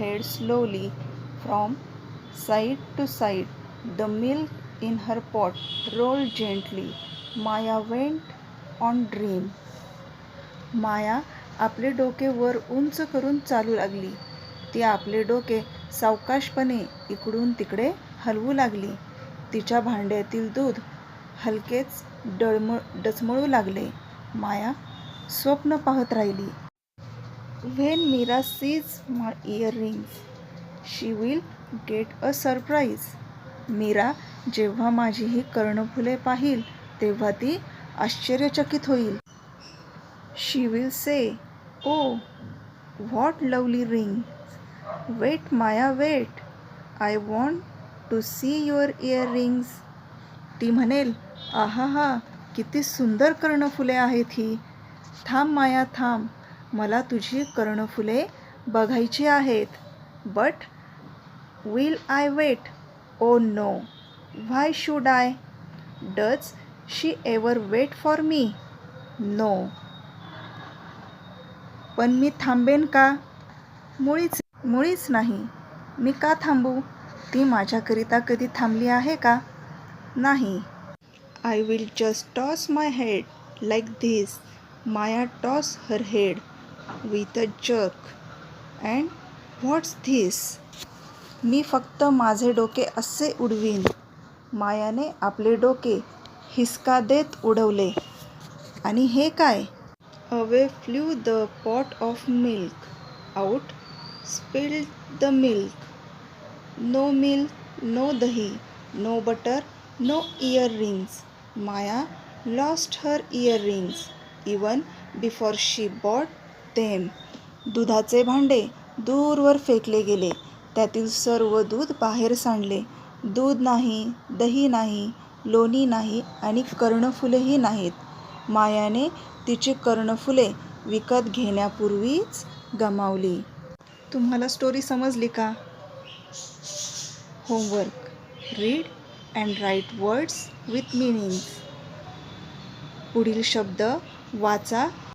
head slowly from side to side. The milk in her pot rolled gently. Maya went on dream. माया आपले डोके वर उंच करून चालू लागली. ती आपले डोके सावकाशपणे इकडून तिकडे हलवू लागली. तिच्या भांड्यातील दूध हलकेच डचमळू लागले. माया स्वप्न पाहत राहिली. When Mira sees my earrings, she will get a surprise. Mira जेव्हा माझी ही कर्णफुले पाहिल तेव्हा ती आश्चर्यचकित होईल. She will say, "Oh, what lovely rings! Wait, Maya, wait. I want to see your earrings." ती म्हणेल, आहाहा, किती सुंदर कर्णफुले आहेत ही. थांब माया, थांब. मला तुझी कर्णफुले बघायची आहेत. But will I wait? Oh no. Why should I? Does she ever wait for me? No. पण मी थांबेन का? मुळीच नाही. मी का थांबू? ती माझ्याकरिता कधी थांबली आहे का? नाही. I will just toss my head like this. Maya tossed her head with a jerk. And what's this? मी फक्त माझे डोके असे उडवीन. मायाने आपले डोके हिसका देत उडवले. आणि हे काय? Away flew the pot of milk. Out spilled the milk. No milk, no dahi, no butter, no earrings. Maya lost her earrings even before she bought them. दुधाचे भांडे दूरवर फेकले गेले. त्यातील सर्व दूध बाहेर सांडले. दूध नाही, दही नाही, लोणी नाही आणि कर्णफुलेही नाहीत. मायाने तिची कर्णफुले विकत घेण्यापूर्वीच गमावली. तुम्हाला स्टोरी समजली का? Homework: read and write words with meanings. पुढील शब्द वाचा